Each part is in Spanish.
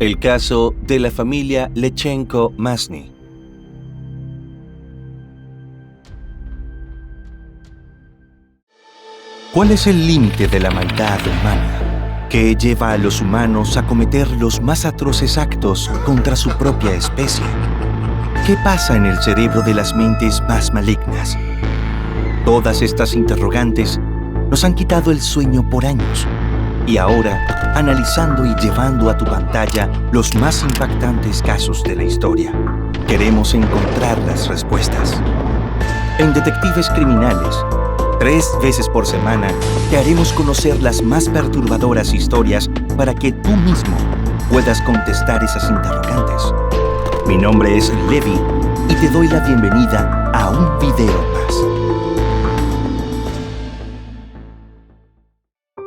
El caso de la familia Lechenko-Masny. ¿Cuál es el límite de la maldad humana que lleva a los humanos a cometer los más atroces actos contra su propia especie? ¿Qué pasa en el cerebro de las mentes más malignas? Todas estas interrogantes nos han quitado el sueño por años. Y ahora, analizando y llevando a tu pantalla los más impactantes casos de la historia, queremos encontrar las respuestas. En Detectives Criminales, 3 veces por semana, te haremos conocer las más perturbadoras historias para que tú mismo puedas contestar esas interrogantes. Mi nombre es Levi y te doy la bienvenida a un video más.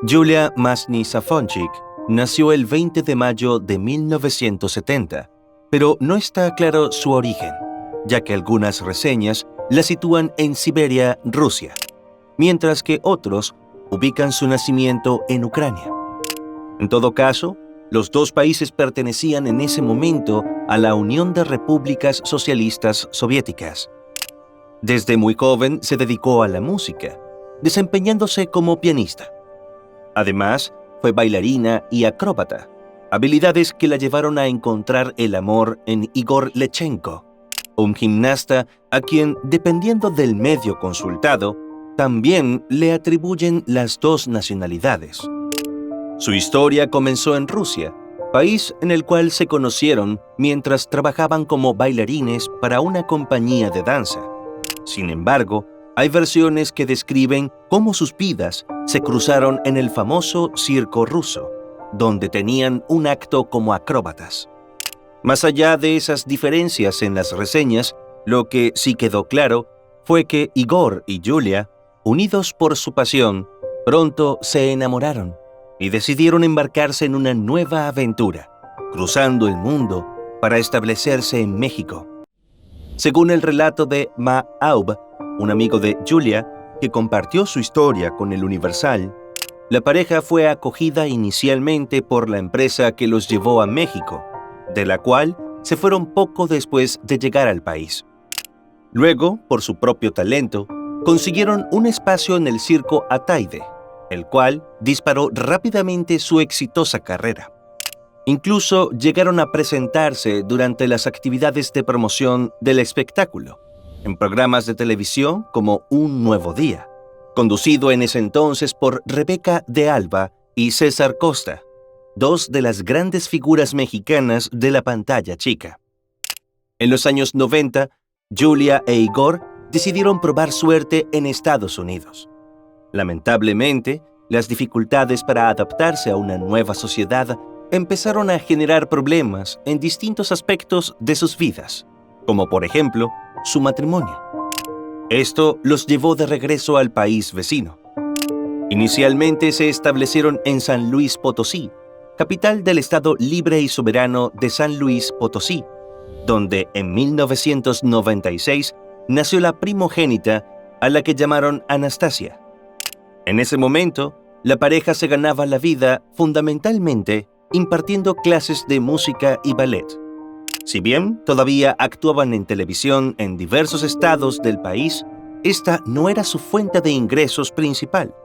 Julia Masny-Safonchik nació el 20 de mayo de 1970, pero no está claro su origen, ya que algunas reseñas la sitúan en Siberia, Rusia, mientras que otros ubican su nacimiento en Ucrania. En todo caso, los dos países pertenecían en ese momento a la Unión de Repúblicas Socialistas Soviéticas. Desde muy joven se dedicó a la música, desempeñándose como pianista. Además, fue bailarina y acróbata, habilidades que la llevaron a encontrar el amor en Igor Lechenko, un gimnasta a quien, dependiendo del medio consultado, también le atribuyen las 2 nacionalidades. Su historia comenzó en Rusia, país en el cual se conocieron mientras trabajaban como bailarines para una compañía de danza. Sin embargo, hay versiones que describen cómo sus vidas se cruzaron en el famoso circo ruso, donde tenían un acto como acróbatas. Más allá de esas diferencias en las reseñas, lo que sí quedó claro fue que Igor y Julia, unidos por su pasión, pronto se enamoraron y decidieron embarcarse en una nueva aventura, cruzando el mundo para establecerse en México. Según el relato de Ma Aub, un amigo de Julia, que compartió su historia con El Universal, la pareja fue acogida inicialmente por la empresa que los llevó a México, de la cual se fueron poco después de llegar al país. Luego, por su propio talento, consiguieron un espacio en el circo Ataide, el cual disparó rápidamente su exitosa carrera. Incluso llegaron a presentarse durante las actividades de promoción del espectáculo, en programas de televisión como Un Nuevo Día, conducido en ese entonces por Rebeca de Alba y César Costa, 2 de las grandes figuras mexicanas de la pantalla chica. En los años 90, Julia e Igor decidieron probar suerte en Estados Unidos. Lamentablemente, las dificultades para adaptarse a una nueva sociedad empezaron a generar problemas en distintos aspectos de sus vidas, como por ejemplo, su matrimonio. Esto los llevó de regreso al país vecino. Inicialmente se establecieron en San Luis Potosí, capital del Estado Libre y Soberano de San Luis Potosí, donde en 1996 nació la primogénita a la que llamaron Anastasia. En ese momento, la pareja se ganaba la vida fundamentalmente impartiendo clases de música y ballet. Si bien todavía actuaban en televisión en diversos estados del país, esta no era su fuente de ingresos principal.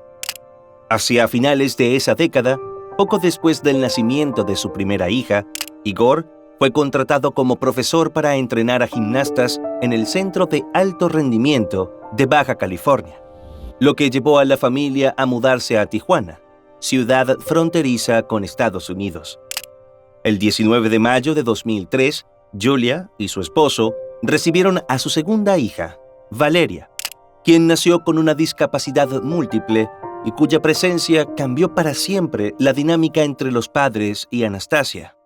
Hacia finales de esa década, poco después del nacimiento de su primera hija, Igor fue contratado como profesor para entrenar a gimnastas en el Centro de Alto Rendimiento de Baja California, lo que llevó a la familia a mudarse a Tijuana, ciudad fronteriza con Estados Unidos. El 19 de mayo de 2003, Julia y su esposo recibieron a su segunda hija, Valeria, quien nació con una discapacidad múltiple y cuya presencia cambió para siempre la dinámica entre los padres y Anastasia.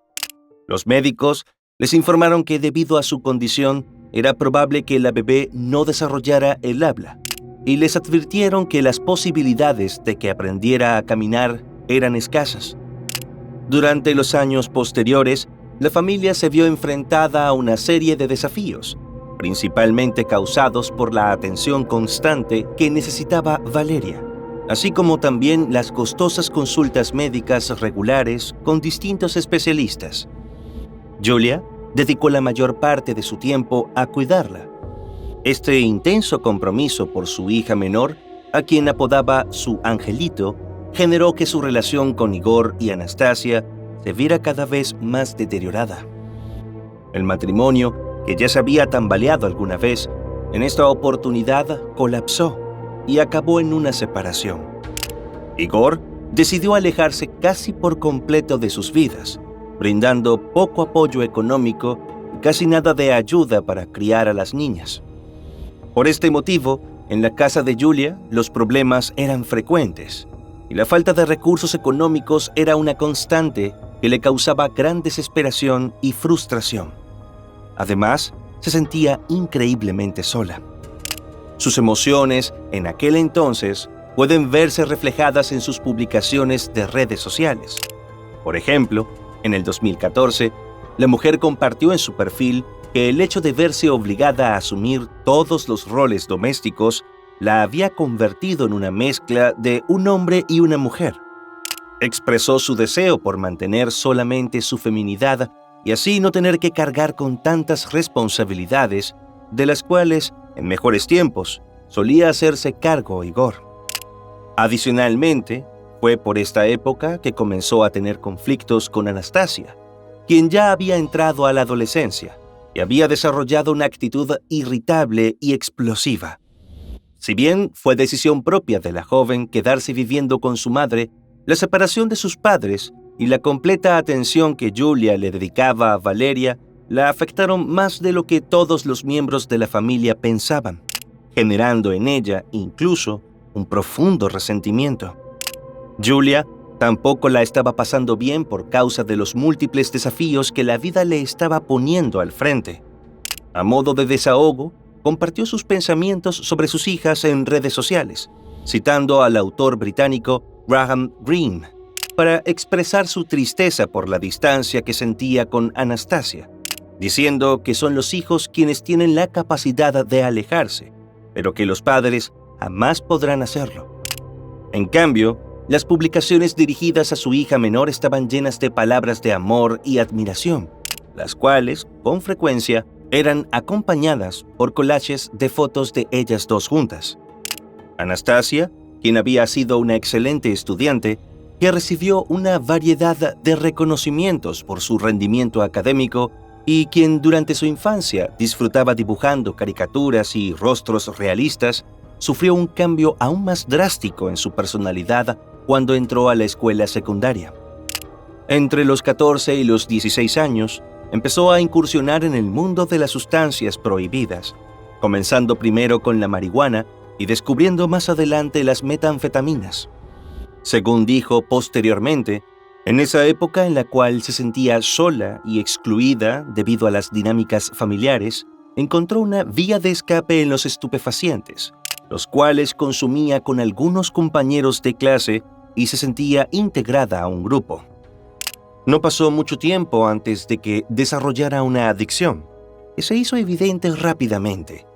Los médicos les informaron que debido a su condición era probable que la bebé no desarrollara el habla y les advirtieron que las posibilidades de que aprendiera a caminar eran escasas. Durante los años posteriores, la familia se vio enfrentada a una serie de desafíos, principalmente causados por la atención constante que necesitaba Valeria, así como también las costosas consultas médicas regulares con distintos especialistas, Julia dedicó la mayor parte de su tiempo a cuidarla. Este intenso compromiso por su hija menor, a quien apodaba su angelito, generó que su relación con Igor y Anastasia se viera cada vez más deteriorada. El matrimonio, que ya se había tambaleado alguna vez, en esta oportunidad colapsó y acabó en una separación. Igor decidió alejarse casi por completo de sus vidas, brindando poco apoyo económico y casi nada de ayuda para criar a las niñas. Por este motivo, en la casa de Julia, los problemas eran frecuentes y la falta de recursos económicos era una constante que le causaba gran desesperación y frustración. Además, se sentía increíblemente sola. Sus emociones, en aquel entonces, pueden verse reflejadas en sus publicaciones de redes sociales. Por ejemplo, en el 2014, la mujer compartió en su perfil que el hecho de verse obligada a asumir todos los roles domésticos la había convertido en una mezcla de un hombre y una mujer. Expresó su deseo por mantener solamente su feminidad y así no tener que cargar con tantas responsabilidades, de las cuales, en mejores tiempos, solía hacerse cargo Igor. Adicionalmente, fue por esta época que comenzó a tener conflictos con Anastasia, quien ya había entrado a la adolescencia y había desarrollado una actitud irritable y explosiva. Si bien fue decisión propia de la joven quedarse viviendo con su madre, la separación de sus padres y la completa atención que Julia le dedicaba a Valeria la afectaron más de lo que todos los miembros de la familia pensaban, generando en ella incluso un profundo resentimiento. Julia tampoco la estaba pasando bien por causa de los múltiples desafíos que la vida le estaba poniendo al frente. A modo de desahogo, compartió sus pensamientos sobre sus hijas en redes sociales, citando al autor británico Graham Greene, para expresar su tristeza por la distancia que sentía con Anastasia, diciendo que son los hijos quienes tienen la capacidad de alejarse, pero que los padres jamás podrán hacerlo. En cambio, las publicaciones dirigidas a su hija menor estaban llenas de palabras de amor y admiración, las cuales, con frecuencia, eran acompañadas por collages de fotos de ellas dos juntas. Anastasia, quien había sido una excelente estudiante, que recibió una variedad de reconocimientos por su rendimiento académico y quien durante su infancia disfrutaba dibujando caricaturas y rostros realistas, sufrió un cambio aún más drástico en su personalidad cuando entró a la escuela secundaria. Entre los 14 y los 16 años, empezó a incursionar en el mundo de las sustancias prohibidas, comenzando primero con la marihuana y descubriendo más adelante las metanfetaminas. Según dijo posteriormente, en esa época en la cual se sentía sola y excluida debido a las dinámicas familiares, encontró una vía de escape en los estupefacientes, los cuales consumía con algunos compañeros de clase y se sentía integrada a un grupo. No pasó mucho tiempo antes de que desarrollara una adicción, que se hizo evidente rápidamente.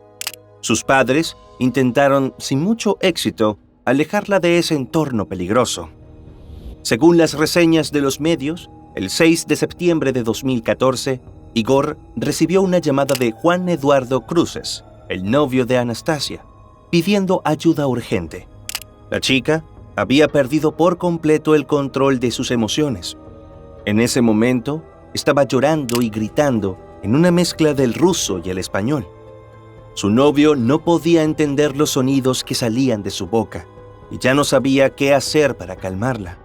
Sus padres intentaron, sin mucho éxito, alejarla de ese entorno peligroso. Según las reseñas de los medios, el 6 de septiembre de 2014, Igor recibió una llamada de Juan Eduardo Cruces, el novio de Anastasia, pidiendo ayuda urgente. La chica había perdido por completo el control de sus emociones. En ese momento, estaba llorando y gritando en una mezcla del ruso y el español. Su novio no podía entender los sonidos que salían de su boca y ya no sabía qué hacer para calmarla.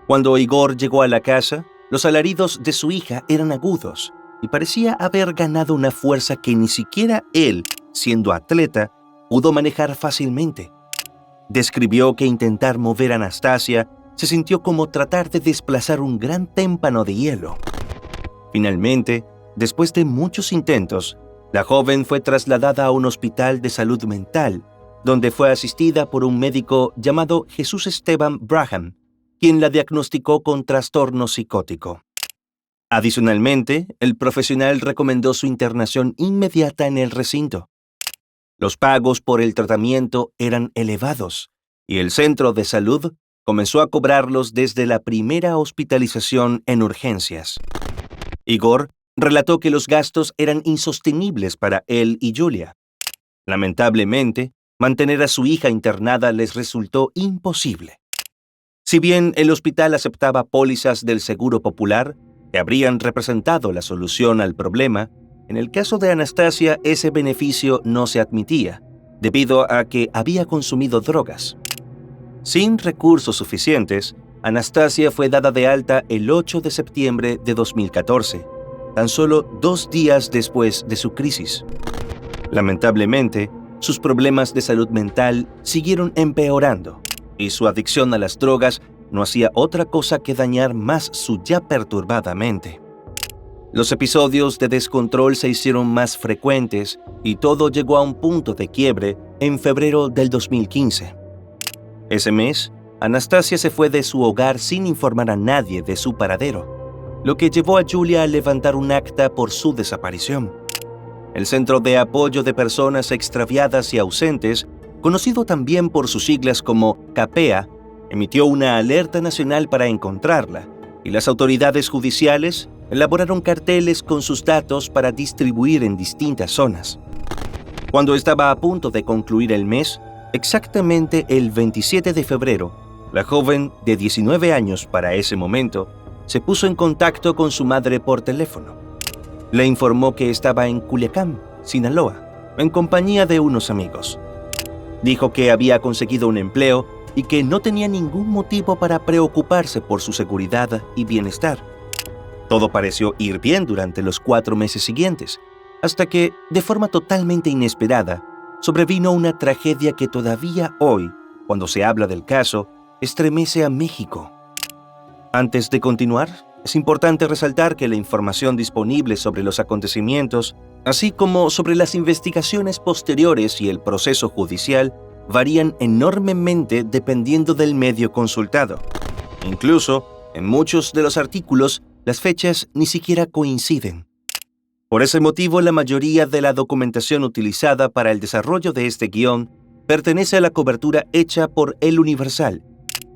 Cuando Igor llegó a la casa, los alaridos de su hija eran agudos y parecía haber ganado una fuerza que ni siquiera él, siendo atleta, pudo manejar fácilmente. Describió que intentar mover a Anastasia se sintió como tratar de desplazar un gran témpano de hielo. Finalmente, después de muchos intentos, la joven fue trasladada a un hospital de salud mental, donde fue asistida por un médico llamado Jesús Esteban Braham, quien la diagnosticó con trastorno psicótico. Adicionalmente, el profesional recomendó su internación inmediata en el recinto. Los pagos por el tratamiento eran elevados y el centro de salud comenzó a cobrarlos desde la primera hospitalización en urgencias. Igor relató que los gastos eran insostenibles para él y Julia. Lamentablemente, mantener a su hija internada les resultó imposible. Si bien el hospital aceptaba pólizas del Seguro Popular, que habrían representado la solución al problema, en el caso de Anastasia ese beneficio no se admitía, debido a que había consumido drogas. Sin recursos suficientes, Anastasia fue dada de alta el 8 de septiembre de 2014, tan solo 2 días después de su crisis. Lamentablemente, sus problemas de salud mental siguieron empeorando y su adicción a las drogas no hacía otra cosa que dañar más su ya perturbada mente. Los episodios de descontrol se hicieron más frecuentes y todo llegó a un punto de quiebre en febrero del 2015. Ese mes, Anastasia se fue de su hogar sin informar a nadie de su paradero, lo que llevó a Julia a levantar un acta por su desaparición. El Centro de Apoyo de Personas Extraviadas y Ausentes, conocido también por sus siglas como CAPEA, emitió una alerta nacional para encontrarla, y las autoridades judiciales elaboraron carteles con sus datos para distribuir en distintas zonas. Cuando estaba a punto de concluir el mes, exactamente el 27 de febrero, la joven de 19 años para ese momento se puso en contacto con su madre por teléfono. Le informó que estaba en Culiacán, Sinaloa, en compañía de unos amigos. Dijo que había conseguido un empleo y que no tenía ningún motivo para preocuparse por su seguridad y bienestar. Todo pareció ir bien durante los 4 meses siguientes, hasta que, de forma totalmente inesperada, sobrevino una tragedia que todavía hoy, cuando se habla del caso, estremece a México. Antes de continuar, es importante resaltar que la información disponible sobre los acontecimientos, así como sobre las investigaciones posteriores y el proceso judicial, varían enormemente dependiendo del medio consultado. Incluso, en muchos de los artículos, las fechas ni siquiera coinciden. Por ese motivo, la mayoría de la documentación utilizada para el desarrollo de este guión pertenece a la cobertura hecha por El Universal,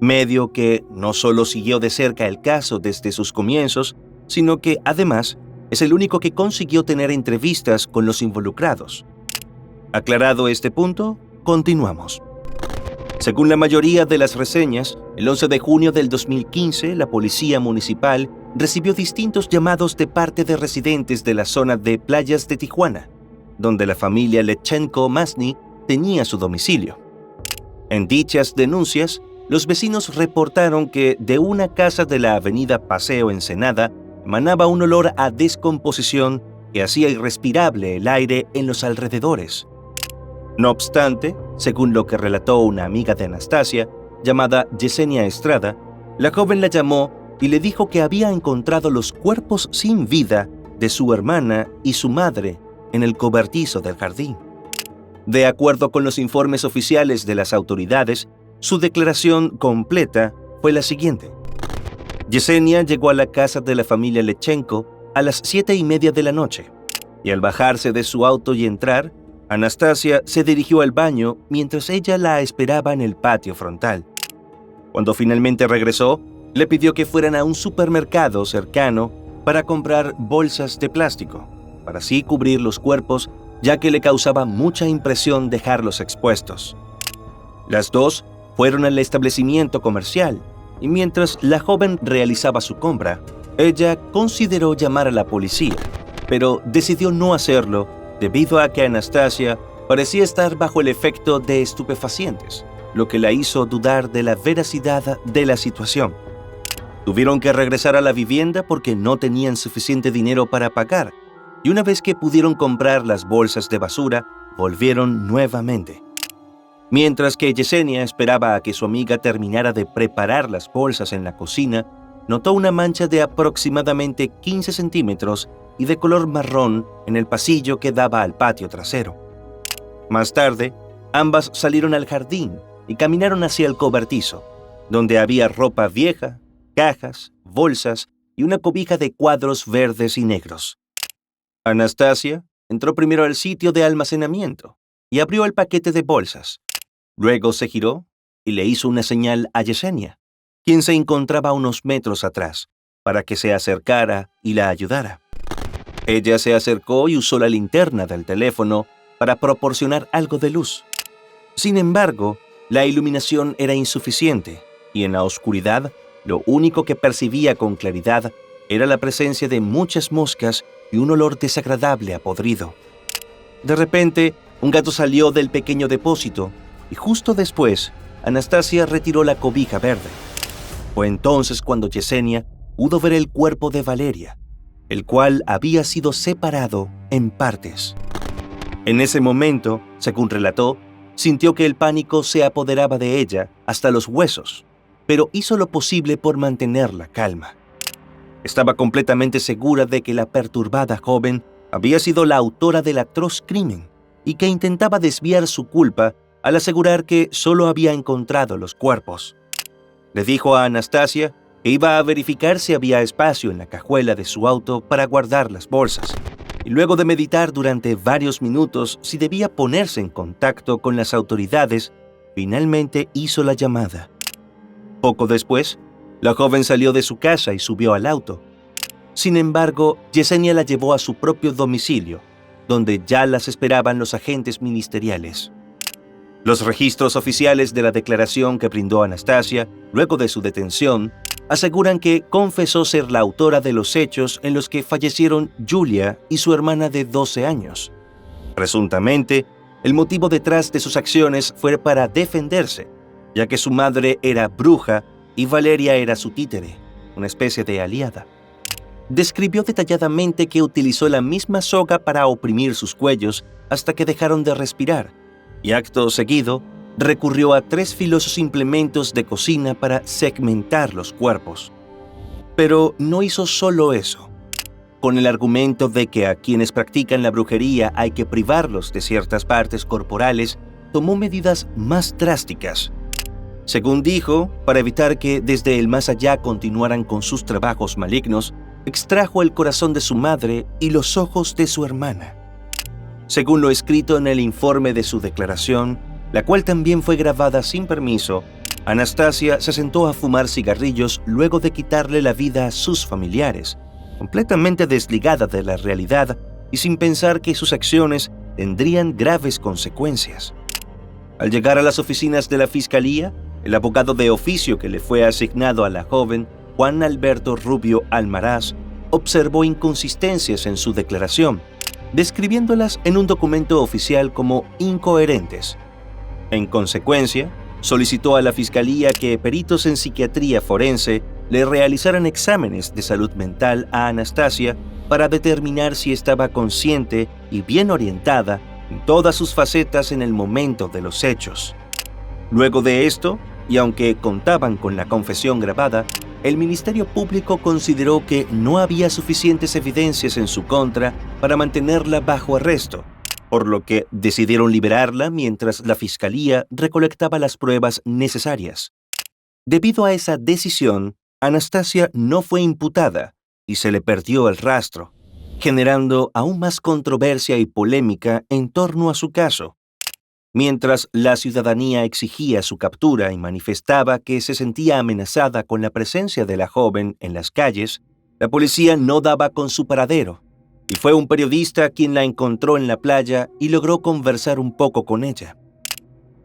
medio que no solo siguió de cerca el caso desde sus comienzos, sino que, además, es el único que consiguió tener entrevistas con los involucrados. Aclarado este punto, continuamos. Según la mayoría de las reseñas, el 11 de junio del 2015, la policía municipal recibió distintos llamados de parte de residentes de la zona de Playas de Tijuana, donde la familia Lechenko-Masny tenía su domicilio. En dichas denuncias, los vecinos reportaron que de una casa de la avenida Paseo Ensenada emanaba un olor a descomposición que hacía irrespirable el aire en los alrededores. No obstante, según lo que relató una amiga de Anastasia, llamada Yesenia Estrada, la joven la llamó y le dijo que había encontrado los cuerpos sin vida de su hermana y su madre en el cobertizo del jardín. De acuerdo con los informes oficiales de las autoridades, su declaración completa fue la siguiente. Yesenia llegó a la casa de la familia Lechenko a las 7:30 de la noche, y al bajarse de su auto y entrar, Anastasia se dirigió al baño mientras ella la esperaba en el patio frontal. Cuando finalmente regresó, le pidió que fueran a un supermercado cercano para comprar bolsas de plástico, para así cubrir los cuerpos, ya que le causaba mucha impresión dejarlos expuestos. Las dos fueron al establecimiento comercial, y mientras la joven realizaba su compra, ella consideró llamar a la policía, pero decidió no hacerlo debido a que Anastasia parecía estar bajo el efecto de estupefacientes, lo que la hizo dudar de la veracidad de la situación. Tuvieron que regresar a la vivienda porque no tenían suficiente dinero para pagar, y una vez que pudieron comprar las bolsas de basura, volvieron nuevamente. Mientras que Yesenia esperaba a que su amiga terminara de preparar las bolsas en la cocina, notó una mancha de aproximadamente 15 centímetros y de color marrón en el pasillo que daba al patio trasero. Más tarde, ambas salieron al jardín y caminaron hacia el cobertizo, donde había ropa vieja, cajas, bolsas y una cobija de cuadros verdes y negros. Anastasia entró primero al sitio de almacenamiento y abrió el paquete de bolsas. Luego se giró y le hizo una señal a Yesenia, quien se encontraba a unos metros atrás, para que se acercara y la ayudara. Ella se acercó y usó la linterna del teléfono para proporcionar algo de luz. Sin embargo, la iluminación era insuficiente y en la oscuridad lo único que percibía con claridad era la presencia de muchas moscas y un olor desagradable a podrido. De repente, un gato salió del pequeño depósito y justo después, Anastasia retiró la cobija verde. Fue entonces cuando Yesenia pudo ver el cuerpo de Valeria, el cual había sido separado en partes. En ese momento, según relató, sintió que el pánico se apoderaba de ella hasta los huesos, pero hizo lo posible por mantener la calma. Estaba completamente segura de que la perturbada joven había sido la autora del atroz crimen y que intentaba desviar su culpa al asegurar que solo había encontrado los cuerpos. Le dijo a Anastasia que iba a verificar si había espacio en la cajuela de su auto para guardar las bolsas, y luego de meditar durante varios minutos si debía ponerse en contacto con las autoridades, finalmente hizo la llamada. Poco después, la joven salió de su casa y subió al auto. Sin embargo, Yesenia la llevó a su propio domicilio, donde ya las esperaban los agentes ministeriales. Los registros oficiales de la declaración que brindó Anastasia luego de su detención aseguran que confesó ser la autora de los hechos en los que fallecieron Julia y su hermana de 12 años. Presuntamente, el motivo detrás de sus acciones fue para defenderse, ya que su madre era bruja y Valeria era su títere, una especie de aliada. Describió detalladamente que utilizó la misma soga para oprimir sus cuellos hasta que dejaron de respirar, y acto seguido recurrió a 3 filosos implementos de cocina para segmentar los cuerpos. Pero no hizo solo eso. Con el argumento de que a quienes practican la brujería hay que privarlos de ciertas partes corporales, tomó medidas más drásticas. Según dijo, para evitar que desde el más allá continuaran con sus trabajos malignos, extrajo el corazón de su madre y los ojos de su hermana. Según lo escrito en el informe de su declaración, la cual también fue grabada sin permiso, Anastasia se sentó a fumar cigarrillos luego de quitarle la vida a sus familiares, completamente desligada de la realidad y sin pensar que sus acciones tendrían graves consecuencias. Al llegar a las oficinas de la Fiscalía, el abogado de oficio que le fue asignado a la joven, Juan Alberto Rubio Almaraz, observó inconsistencias en su declaración, describiéndolas en un documento oficial como incoherentes. En consecuencia, solicitó a la Fiscalía que peritos en psiquiatría forense le realizaran exámenes de salud mental a Anastasia para determinar si estaba consciente y bien orientada en todas sus facetas en el momento de los hechos. Luego de esto, y aunque contaban con la confesión grabada, el Ministerio Público consideró que no había suficientes evidencias en su contra para mantenerla bajo arresto, por lo que decidieron liberarla mientras la Fiscalía recolectaba las pruebas necesarias. Debido a esa decisión, Anastasia no fue imputada y se le perdió el rastro, generando aún más controversia y polémica en torno a su caso. Mientras la ciudadanía exigía su captura y manifestaba que se sentía amenazada con la presencia de la joven en las calles, la policía no daba con su paradero, y fue un periodista quien la encontró en la playa y logró conversar un poco con ella.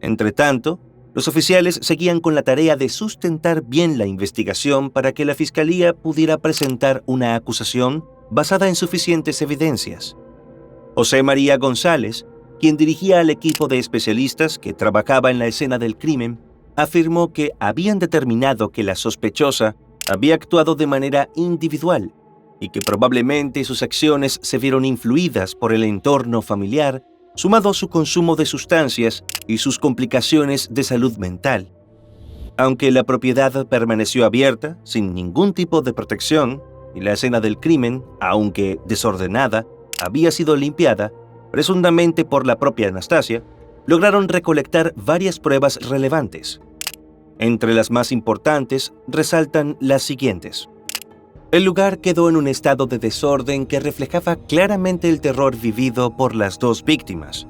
Entretanto, los oficiales seguían con la tarea de sustentar bien la investigación para que la Fiscalía pudiera presentar una acusación basada en suficientes evidencias. José María González, quien dirigía al equipo de especialistas que trabajaba en la escena del crimen, afirmó que habían determinado que la sospechosa había actuado de manera individual y que probablemente sus acciones se vieron influidas por el entorno familiar, sumado a su consumo de sustancias y sus complicaciones de salud mental. Aunque la propiedad permaneció abierta, sin ningún tipo de protección, y la escena del crimen, aunque desordenada, había sido limpiada, presuntamente por la propia Anastasia, lograron recolectar varias pruebas relevantes. Entre las más importantes resaltan las siguientes. El lugar quedó en un estado de desorden que reflejaba claramente el terror vivido por las 2 víctimas.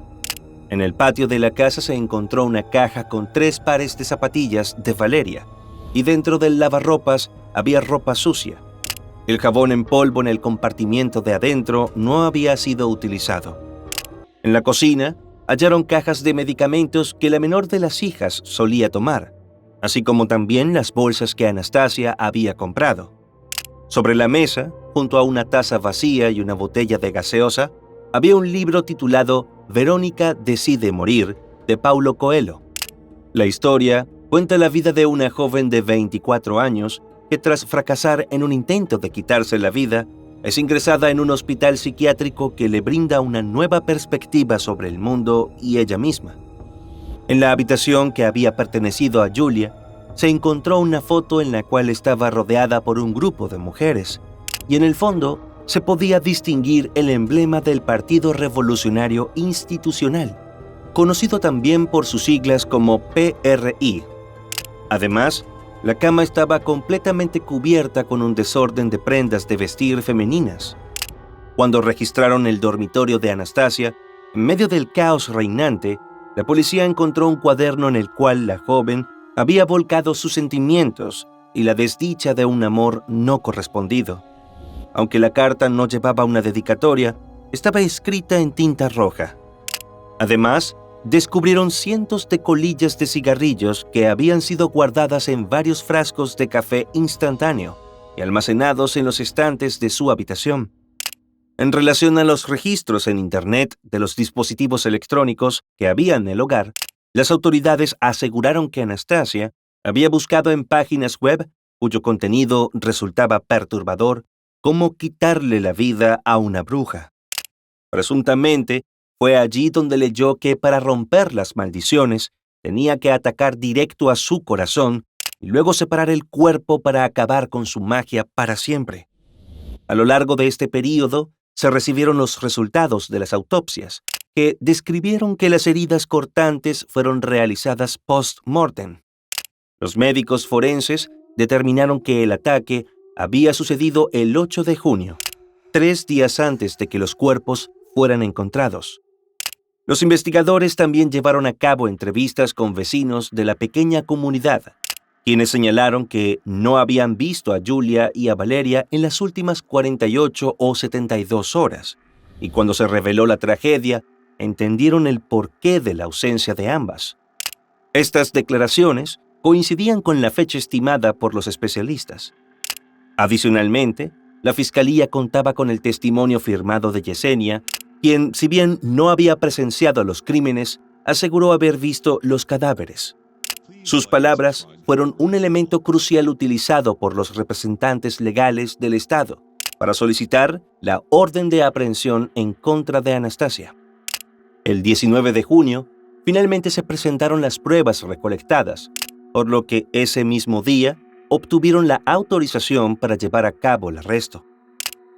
En el patio de la casa se encontró una caja con 3 pares de zapatillas de Valeria, y dentro del lavarropas había ropa sucia. El jabón en polvo en el compartimiento de adentro no había sido utilizado. En la cocina, hallaron cajas de medicamentos que la menor de las hijas solía tomar, así como también las bolsas que Anastasia había comprado. Sobre la mesa, junto a una taza vacía y una botella de gaseosa, había un libro titulado Verónica decide morir, de Paulo Coelho. La historia cuenta la vida de una joven de 24 años que tras fracasar en un intento de quitarse la vida, es ingresada en un hospital psiquiátrico que le brinda una nueva perspectiva sobre el mundo y ella misma. En la habitación que había pertenecido a Julia, se encontró una foto en la cual estaba rodeada por un grupo de mujeres, y en el fondo se podía distinguir el emblema del Partido Revolucionario Institucional, conocido también por sus siglas como PRI. Además, la cama estaba completamente cubierta con un desorden de prendas de vestir femeninas. Cuando registraron el dormitorio de Anastasia, en medio del caos reinante, la policía encontró un cuaderno en el cual la joven había volcado sus sentimientos y la desdicha de un amor no correspondido. Aunque la carta no llevaba una dedicatoria, estaba escrita en tinta roja. Además, descubrieron cientos de colillas de cigarrillos que habían sido guardadas en varios frascos de café instantáneo y almacenados en los estantes de su habitación. En relación a los registros en Internet de los dispositivos electrónicos que había en el hogar, las autoridades aseguraron que Anastasia había buscado en páginas web, cuyo contenido resultaba perturbador, cómo quitarle la vida a una bruja. Presuntamente, fue allí donde leyó que para romper las maldiciones tenía que atacar directo a su corazón y luego separar el cuerpo para acabar con su magia para siempre. A lo largo de este período se recibieron los resultados de las autopsias, que describieron que las heridas cortantes fueron realizadas post-mortem. Los médicos forenses determinaron que el ataque había sucedido el 8 de junio, 3 días antes de que los cuerpos fueran encontrados. Los investigadores también llevaron a cabo entrevistas con vecinos de la pequeña comunidad, quienes señalaron que no habían visto a Julia y a Valeria en las últimas 48 o 72 horas, y cuando se reveló la tragedia, entendieron el porqué de la ausencia de ambas. Estas declaraciones coincidían con la fecha estimada por los especialistas. Adicionalmente, la fiscalía contaba con el testimonio firmado de Yesenia, quien, si bien no había presenciado los crímenes, aseguró haber visto los cadáveres. Sus palabras fueron un elemento crucial utilizado por los representantes legales del Estado para solicitar la orden de aprehensión en contra de Anastasia. El 19 de junio, finalmente se presentaron las pruebas recolectadas, por lo que ese mismo día obtuvieron la autorización para llevar a cabo el arresto.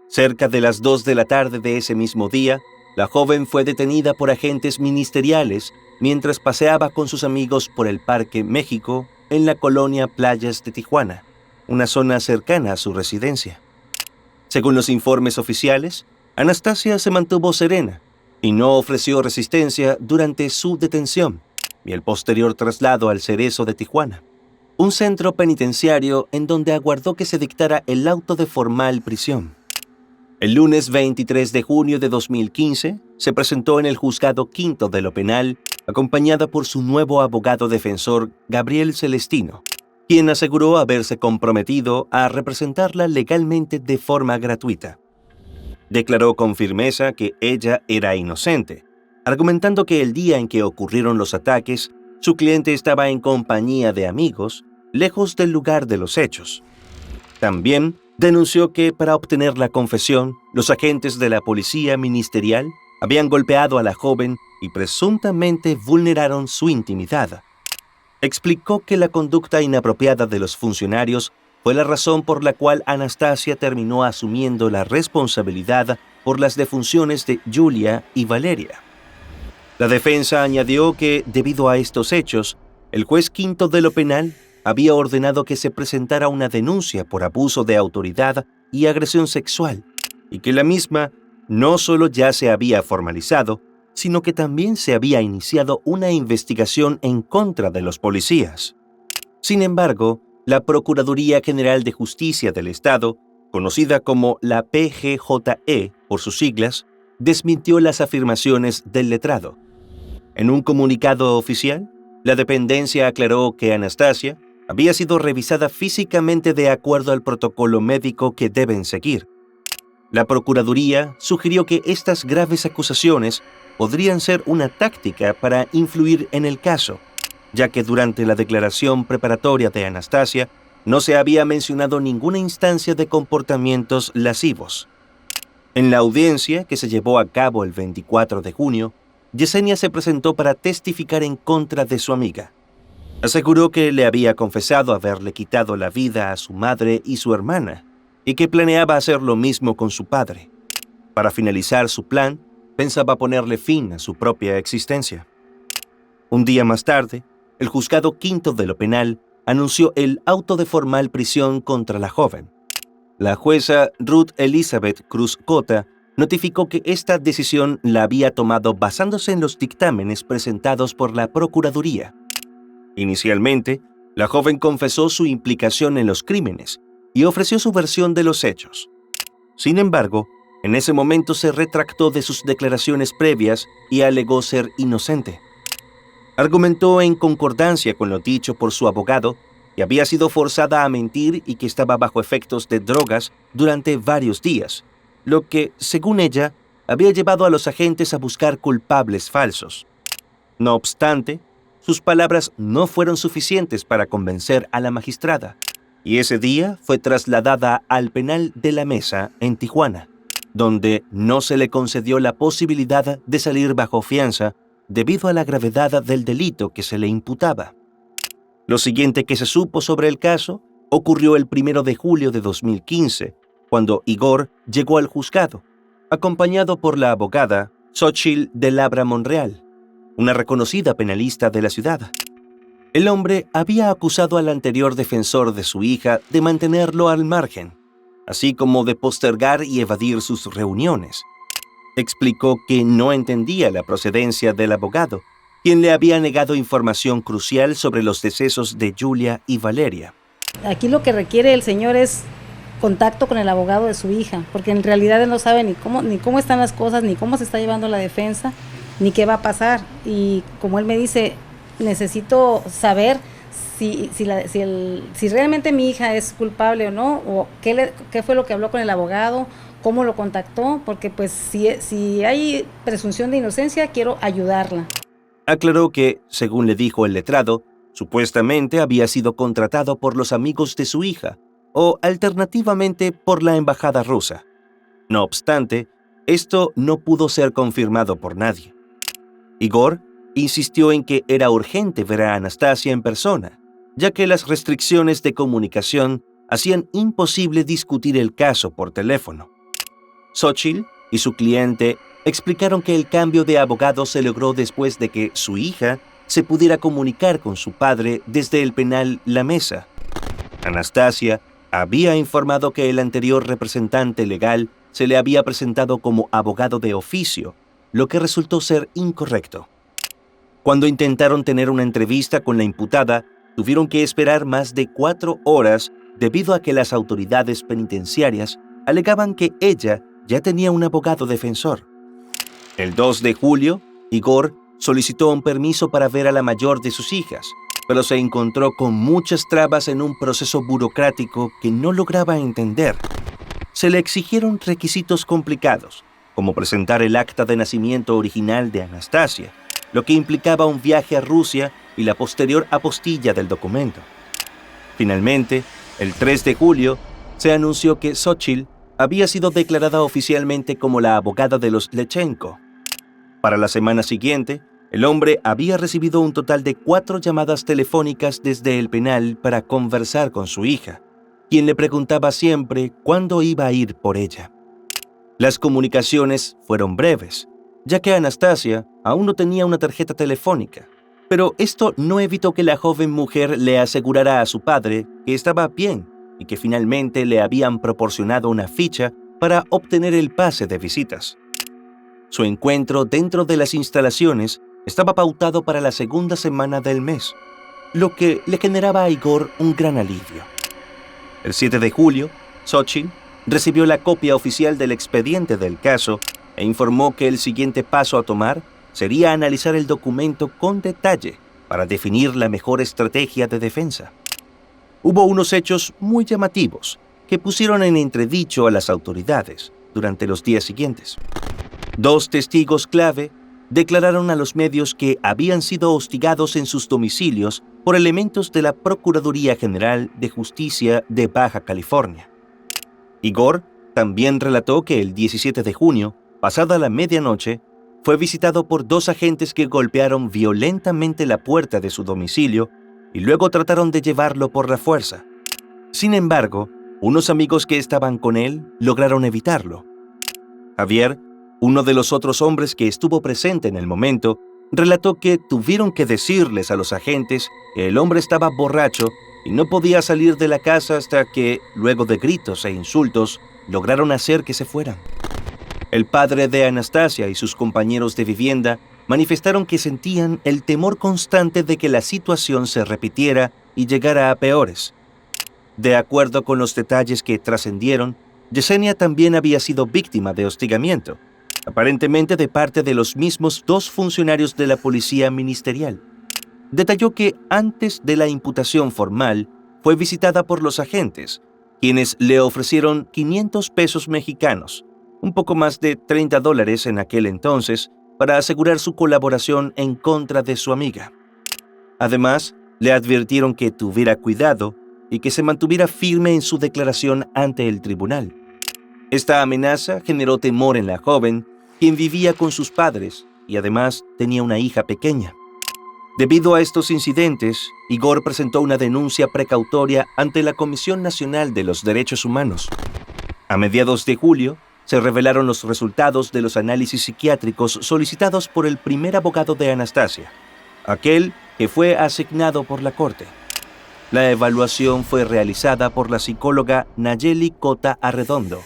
Cerca de las 2 de la tarde de ese mismo día, la joven fue detenida por agentes ministeriales mientras paseaba con sus amigos por el Parque México en la colonia Playas de Tijuana, una zona cercana a su residencia. Según los informes oficiales, Anastasia se mantuvo serena y no ofreció resistencia durante su detención y el posterior traslado al Cerezo de Tijuana, un centro penitenciario en donde aguardó que se dictara el auto de formal prisión. El lunes 23 de junio de 2015 se presentó en el Juzgado Quinto de lo Penal, acompañada por su nuevo abogado defensor, Gabriel Celestino, quien aseguró haberse comprometido a representarla legalmente de forma gratuita. Declaró con firmeza que ella era inocente, argumentando que el día en que ocurrieron los ataques, su cliente estaba en compañía de amigos, lejos del lugar de los hechos. También denunció que para obtener la confesión, los agentes de la policía ministerial habían golpeado a la joven y presuntamente vulneraron su intimidad. Explicó que la conducta inapropiada de los funcionarios fue la razón por la cual Anastasia terminó asumiendo la responsabilidad por las defunciones de Julia y Valeria. La defensa añadió que, debido a estos hechos, el juez quinto de lo penal había ordenado que se presentara una denuncia por abuso de autoridad y agresión sexual, y que la misma no solo ya se había formalizado, sino que también se había iniciado una investigación en contra de los policías. Sin embargo, la Procuraduría General de Justicia del Estado conocida como la PGJE por sus siglas, desmintió las afirmaciones del letrado. En un comunicado oficial, la dependencia aclaró que Anastasia había sido revisada físicamente de acuerdo al protocolo médico que deben seguir. La Procuraduría sugirió que estas graves acusaciones podrían ser una táctica para influir en el caso, ya que durante la declaración preparatoria de Anastasia no se había mencionado ninguna instancia de comportamientos lascivos. En la audiencia, que se llevó a cabo el 24 de junio, Yesenia se presentó para testificar en contra de su amiga. Aseguró que le había confesado haberle quitado la vida a su madre y su hermana, y que planeaba hacer lo mismo con su padre. Para finalizar su plan, pensaba ponerle fin a su propia existencia. Un día más tarde, el juzgado quinto de lo penal anunció el auto de formal prisión contra la joven. La jueza Ruth Elizabeth Cruz Cota notificó que esta decisión la había tomado basándose en los dictámenes presentados por la Procuraduría. Inicialmente, la joven confesó su implicación en los crímenes y ofreció su versión de los hechos. Sin embargo, en ese momento se retractó de sus declaraciones previas y alegó ser inocente. Argumentó en concordancia con lo dicho por su abogado que había sido forzada a mentir y que estaba bajo efectos de drogas durante varios días, lo que, según ella, había llevado a los agentes a buscar culpables falsos. No obstante, sus palabras no fueron suficientes para convencer a la magistrada, y ese día fue trasladada al penal de La Mesa en Tijuana, donde no se le concedió la posibilidad de salir bajo fianza debido a la gravedad del delito que se le imputaba. Lo siguiente que se supo sobre el caso ocurrió el 1 de julio de 2015, cuando Igor llegó al juzgado, acompañado por la abogada Xochitl de Labra Monreal, una reconocida penalista de la ciudad. El hombre había acusado al anterior defensor de su hija de mantenerlo al margen, así como de postergar y evadir sus reuniones. Explicó que no entendía la procedencia del abogado, quien le había negado información crucial sobre los decesos de Julia y Valeria. Aquí lo que requiere el señor es contacto con el abogado de su hija, porque en realidad él no sabe ni cómo están las cosas, ni cómo se está llevando la defensa, ni qué va a pasar. Y como él me dice, necesito saber si realmente mi hija es culpable o no, o qué fue lo que habló con el abogado, cómo lo contactó, porque pues si hay presunción de inocencia, quiero ayudarla. Aclaró que, según le dijo el letrado, supuestamente había sido contratado por los amigos de su hija, o alternativamente por la embajada rusa. No obstante, esto no pudo ser confirmado por nadie. Igor insistió en que era urgente ver a Anastasia en persona, ya que las restricciones de comunicación hacían imposible discutir el caso por teléfono. Xochitl y su cliente explicaron que el cambio de abogado se logró después de que su hija se pudiera comunicar con su padre desde el penal La Mesa. Anastasia había informado que el anterior representante legal se le había presentado como abogado de oficio, lo que resultó ser incorrecto. Cuando intentaron tener una entrevista con la imputada, tuvieron que esperar más de 4 horas debido a que las autoridades penitenciarias alegaban que ella ya tenía un abogado defensor. El 2 de julio, Igor solicitó un permiso para ver a la mayor de sus hijas, pero se encontró con muchas trabas en un proceso burocrático que no lograba entender. Se le exigieron requisitos complicados, como presentar el acta de nacimiento original de Anastasia, lo que implicaba un viaje a Rusia y la posterior apostilla del documento. Finalmente, el 3 de julio, se anunció que Xochitl había sido declarada oficialmente como la abogada de los Lechenko. Para la semana siguiente, el hombre había recibido un total de 4 llamadas telefónicas desde el penal para conversar con su hija, quien le preguntaba siempre cuándo iba a ir por ella. Las comunicaciones fueron breves, ya que Anastasia aún no tenía una tarjeta telefónica, pero esto no evitó que la joven mujer le asegurara a su padre que estaba bien y que finalmente le habían proporcionado una ficha para obtener el pase de visitas. Su encuentro dentro de las instalaciones estaba pautado para la segunda semana del mes, lo que le generaba a Igor un gran alivio. El 7 de julio, Xochitl recibió la copia oficial del expediente del caso e informó que el siguiente paso a tomar sería analizar el documento con detalle para definir la mejor estrategia de defensa. Hubo unos hechos muy llamativos que pusieron en entredicho a las autoridades durante los días siguientes. 2 testigos clave declararon a los medios que habían sido hostigados en sus domicilios por elementos de la Procuraduría General de Justicia de Baja California. Igor también relató que el 17 de junio, pasada la medianoche, fue visitado por 2 agentes que golpearon violentamente la puerta de su domicilio y luego trataron de llevarlo por la fuerza. Sin embargo, unos amigos que estaban con él lograron evitarlo. Javier, uno de los otros hombres que estuvo presente en el momento, relató que tuvieron que decirles a los agentes que el hombre estaba borracho y no podía salir de la casa hasta que, luego de gritos e insultos, lograron hacer que se fueran. El padre de Anastasia y sus compañeros de vivienda manifestaron que sentían el temor constante de que la situación se repitiera y llegara a peores. De acuerdo con los detalles que trascendieron, Yesenia también había sido víctima de hostigamiento, aparentemente de parte de los mismos 2 funcionarios de la policía ministerial. Detalló que antes de la imputación formal fue visitada por los agentes, quienes le ofrecieron 500 pesos mexicanos, un poco más de $30 en aquel entonces, para asegurar su colaboración en contra de su amiga. Además, le advirtieron que tuviera cuidado y que se mantuviera firme en su declaración ante el tribunal. Esta amenaza generó temor en la joven, quien vivía con sus padres y además tenía una hija pequeña. Debido a estos incidentes, Igor presentó una denuncia precautoria ante la Comisión Nacional de los Derechos Humanos. A mediados de julio, se revelaron los resultados de los análisis psiquiátricos solicitados por el primer abogado de Anastasia, aquel que fue asignado por la corte. La evaluación fue realizada por la psicóloga Nayeli Cota Arredondo,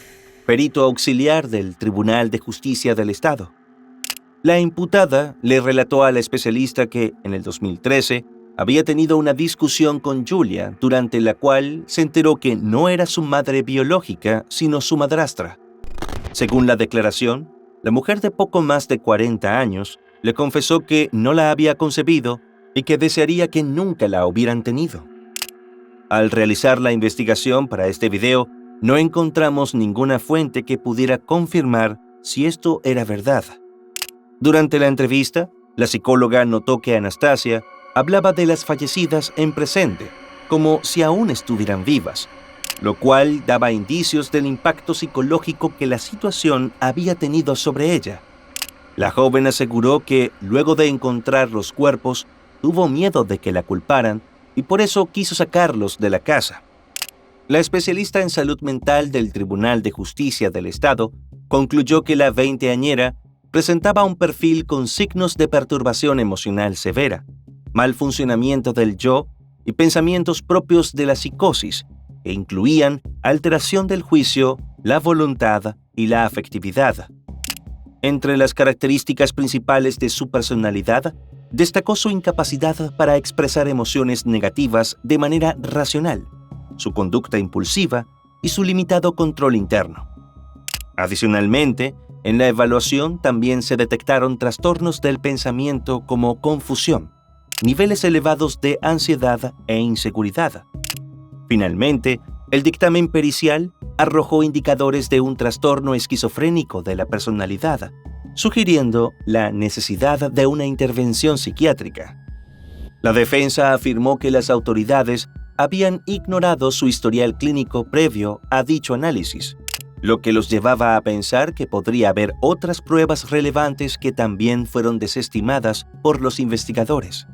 perito auxiliar del Tribunal de Justicia del Estado. La imputada le relató a la especialista que, en el 2013, había tenido una discusión con Julia, durante la cual se enteró que no era su madre biológica, sino su madrastra. Según la declaración, la mujer de poco más de 40 años le confesó que no la había concebido y que desearía que nunca la hubieran tenido. Al realizar la investigación para este video, no encontramos ninguna fuente que pudiera confirmar si esto era verdad. Durante la entrevista, la psicóloga notó que Anastasia hablaba de las fallecidas en presente, como si aún estuvieran vivas, lo cual daba indicios del impacto psicológico que la situación había tenido sobre ella. La joven aseguró que, luego de encontrar los cuerpos, tuvo miedo de que la culparan y por eso quiso sacarlos de la casa. La especialista en salud mental del Tribunal de Justicia del Estado concluyó que la veinteañera presentaba un perfil con signos de perturbación emocional severa, mal funcionamiento del yo y pensamientos propios de la psicosis, que incluían alteración del juicio, la voluntad y la afectividad. Entre las características principales de su personalidad, destacó su incapacidad para expresar emociones negativas de manera racional, su conducta impulsiva y su limitado control interno. Adicionalmente, en la evaluación también se detectaron trastornos del pensamiento como confusión, niveles elevados de ansiedad e inseguridad. Finalmente, el dictamen pericial arrojó indicadores de un trastorno esquizofrénico de la personalidad, sugiriendo la necesidad de una intervención psiquiátrica. La defensa afirmó que las autoridades habían ignorado su historial clínico previo a dicho análisis, lo que los llevaba a pensar que podría haber otras pruebas relevantes que también fueron desestimadas por los investigadores.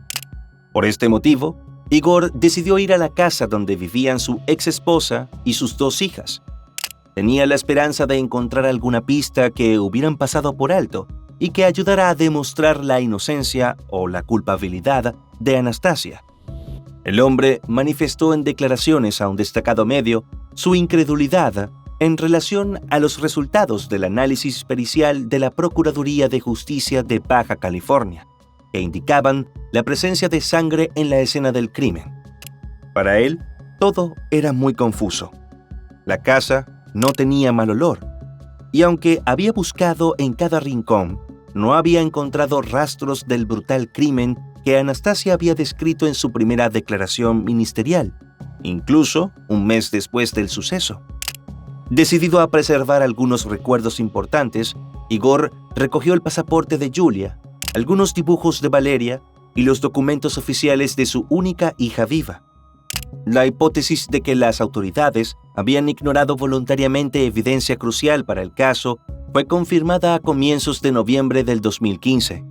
Por este motivo, Igor decidió ir a la casa donde vivían su exesposa y sus 2 hijas. Tenía la esperanza de encontrar alguna pista que hubieran pasado por alto y que ayudara a demostrar la inocencia o la culpabilidad de Anastasia. El hombre manifestó en declaraciones a un destacado medio su incredulidad en relación a los resultados del análisis pericial de la Procuraduría de Justicia de Baja California, que indicaban la presencia de sangre en la escena del crimen. Para él, todo era muy confuso. La casa no tenía mal olor, y aunque había buscado en cada rincón, no había encontrado rastros del brutal crimen que Anastasia había descrito en su primera declaración ministerial, incluso un mes después del suceso. Decidido a preservar algunos recuerdos importantes, Igor recogió el pasaporte de Julia, algunos dibujos de Valeria y los documentos oficiales de su única hija viva. La hipótesis de que las autoridades habían ignorado voluntariamente evidencia crucial para el caso fue confirmada a comienzos de noviembre del 2015.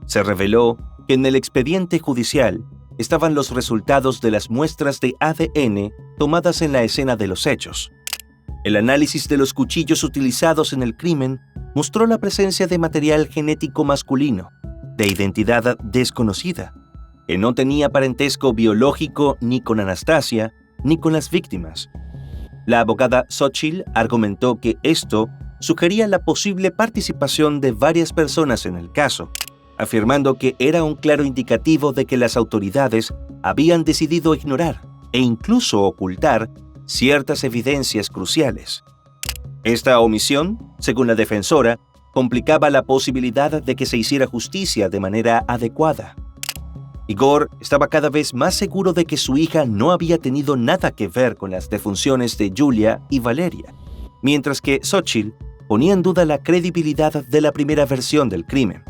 Se reveló que en el expediente judicial estaban los resultados de las muestras de ADN tomadas en la escena de los hechos. El análisis de los cuchillos utilizados en el crimen mostró la presencia de material genético masculino, de identidad desconocida, que no tenía parentesco biológico ni con Anastasia ni con las víctimas. La abogada Xochitl argumentó que esto sugería la posible participación de varias personas en el caso, afirmando que era un claro indicativo de que las autoridades habían decidido ignorar e incluso ocultar ciertas evidencias cruciales. Esta omisión, según la defensora, complicaba la posibilidad de que se hiciera justicia de manera adecuada. Igor estaba cada vez más seguro de que su hija no había tenido nada que ver con las defunciones de Julia y Valeria, mientras que Xochitl ponía en duda la credibilidad de la primera versión del crimen.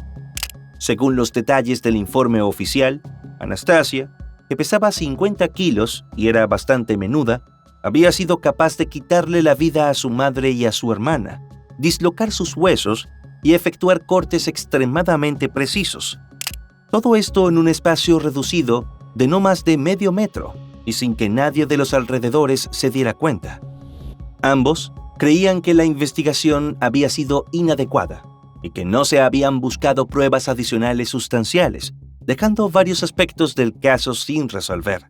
Según los detalles del informe oficial, Anastasia, que pesaba 50 kilos y era bastante menuda, había sido capaz de quitarle la vida a su madre y a su hermana, dislocar sus huesos y efectuar cortes extremadamente precisos. Todo esto en un espacio reducido de no más de medio metro y sin que nadie de los alrededores se diera cuenta. Ambos creían que la investigación había sido inadecuada y que no se habían buscado pruebas adicionales sustanciales, dejando varios aspectos del caso sin resolver.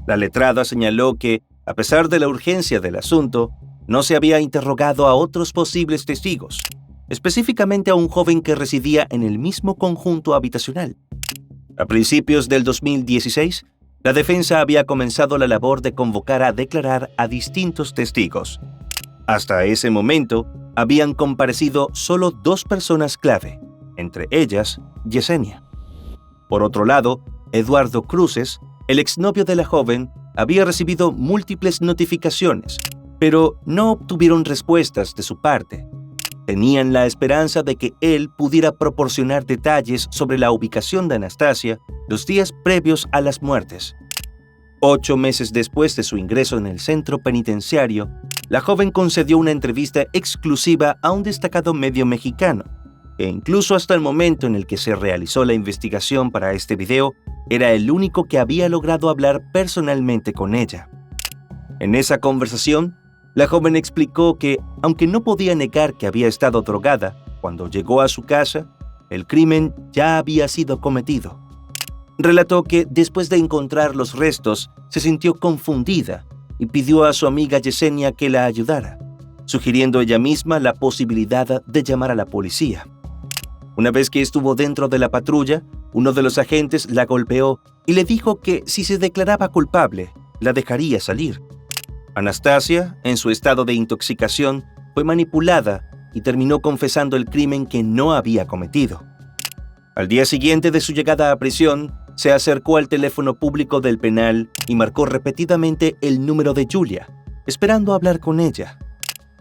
La letrada señaló que, a pesar de la urgencia del asunto, no se había interrogado a otros posibles testigos, específicamente a un joven que residía en el mismo conjunto habitacional. A principios del 2016, la defensa había comenzado la labor de convocar a declarar a distintos testigos. Hasta ese momento, habían comparecido solo 2 personas clave, entre ellas Yesenia. Por otro lado, Eduardo Cruces, el exnovio de la joven, había recibido múltiples notificaciones, pero no obtuvieron respuestas de su parte. Tenían la esperanza de que él pudiera proporcionar detalles sobre la ubicación de Anastasia los días previos a las muertes. 8 meses después de su ingreso en el centro penitenciario, la joven concedió una entrevista exclusiva a un destacado medio mexicano, que incluso hasta el momento en el que se realizó la investigación para este video, era el único que había logrado hablar personalmente con ella. En esa conversación, la joven explicó que, aunque no podía negar que había estado drogada, cuando llegó a su casa, el crimen ya había sido cometido. Relató que después de encontrar los restos, se sintió confundida y pidió a su amiga Yesenia que la ayudara, sugiriendo ella misma la posibilidad de llamar a la policía. Una vez que estuvo dentro de la patrulla, uno de los agentes la golpeó y le dijo que si se declaraba culpable, la dejaría salir. Anastasia, en su estado de intoxicación, fue manipulada y terminó confesando el crimen que no había cometido. Al día siguiente de su llegada a prisión, se acercó al teléfono público del penal y marcó repetidamente el número de Julia, esperando hablar con ella.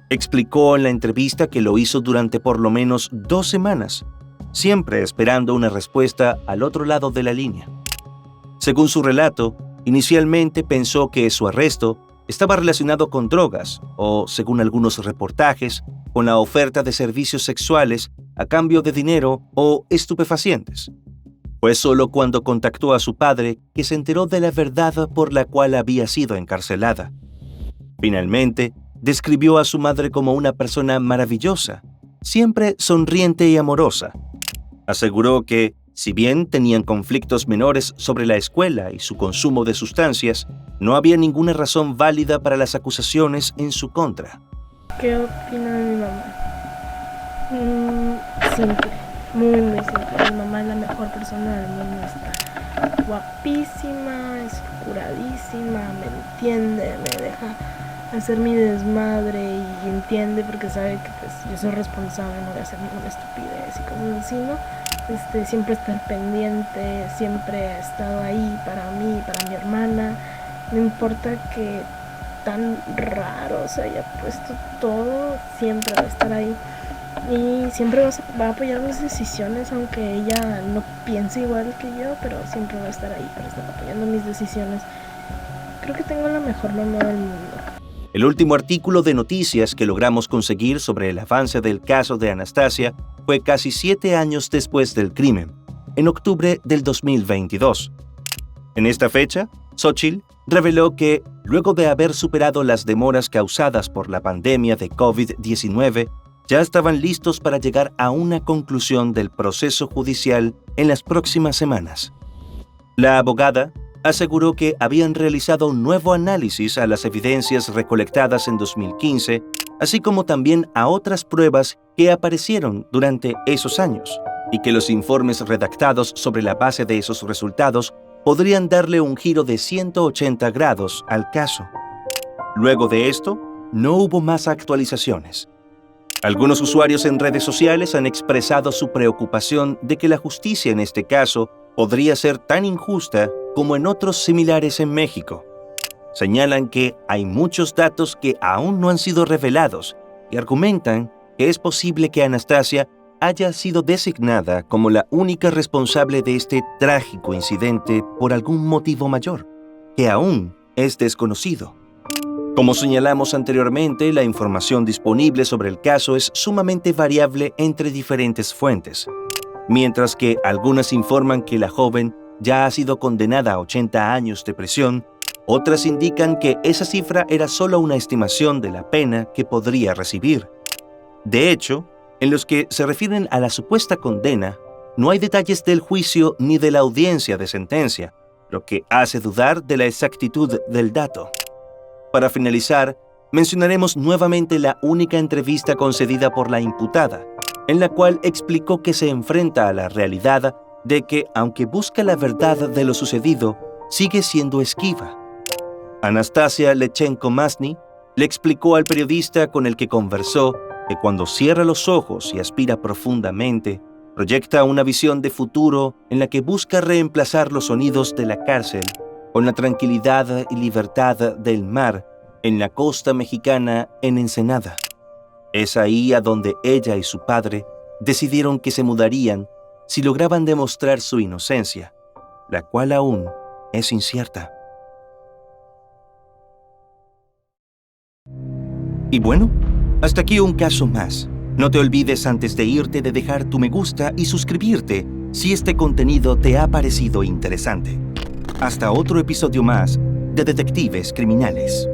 Explicó en la entrevista que lo hizo durante por lo menos 2 semanas, siempre esperando una respuesta al otro lado de la línea. Según su relato, inicialmente pensó que su arresto estaba relacionado con drogas o, según algunos reportajes, con la oferta de servicios sexuales a cambio de dinero o estupefacientes. Fue solo cuando contactó a su padre que se enteró de la verdad por la cual había sido encarcelada. Finalmente, describió a su madre como una persona maravillosa, siempre sonriente y amorosa. Aseguró que, si bien tenían conflictos menores sobre la escuela y su consumo de sustancias, no había ninguna razón válida para las acusaciones en su contra. ¿Qué opina de mi mamá? Simple, muy simple. Mi mamá es la mejor persona del mundo. Está guapísima, es curadísima, me entiende, me deja hacer mi desmadre y entiende porque sabe que pues yo soy responsable, no voy a hacer ninguna estupidez y cosas así, ¿no? Siempre estar pendiente, siempre ha estado ahí para mí, para mi hermana, no importa que tan raro se haya puesto todo, siempre va a estar ahí y siempre va a apoyar mis decisiones, aunque ella no piense igual que yo, pero siempre va a estar ahí para estar apoyando mis decisiones. Creo que tengo la mejor mamá del mundo. El último artículo de noticias que logramos conseguir sobre el avance del caso de Anastasia fue casi 7 años después del crimen, en octubre del 2022. En esta fecha, Xochitl reveló que, luego de haber superado las demoras causadas por la pandemia de COVID-19, ya estaban listos para llegar a una conclusión del proceso judicial en las próximas semanas. La abogada aseguró que habían realizado un nuevo análisis a las evidencias recolectadas en 2015, así como también a otras pruebas que aparecieron durante esos años, y que los informes redactados sobre la base de esos resultados podrían darle un giro de 180 grados al caso. Luego de esto, no hubo más actualizaciones. Algunos usuarios en redes sociales han expresado su preocupación de que la justicia en este caso podría ser tan injusta como en otros similares en México. Señalan que hay muchos datos que aún no han sido revelados y argumentan que es posible que Anastasia haya sido designada como la única responsable de este trágico incidente por algún motivo mayor, que aún es desconocido. Como señalamos anteriormente, la información disponible sobre el caso es sumamente variable entre diferentes fuentes. Mientras que algunas informan que la joven ya ha sido condenada a 80 años de prisión, otras indican que esa cifra era solo una estimación de la pena que podría recibir. De hecho, en los que se refieren a la supuesta condena, no hay detalles del juicio ni de la audiencia de sentencia, lo que hace dudar de la exactitud del dato. Para finalizar, mencionaremos nuevamente la única entrevista concedida por la imputada, en la cual explicó que se enfrenta a la realidad de que, aunque busca la verdad de lo sucedido, sigue siendo esquiva. Anastasia Lechenko-Masny le explicó al periodista con el que conversó que cuando cierra los ojos y aspira profundamente, proyecta una visión de futuro en la que busca reemplazar los sonidos de la cárcel con la tranquilidad y libertad del mar en la costa mexicana en Ensenada. Es ahí a donde ella y su padre decidieron que se mudarían si lograban demostrar su inocencia, la cual aún es incierta. Y bueno, hasta aquí un caso más. No te olvides antes de irte de dejar tu me gusta y suscribirte si este contenido te ha parecido interesante. Hasta otro episodio más de Detectives Criminales.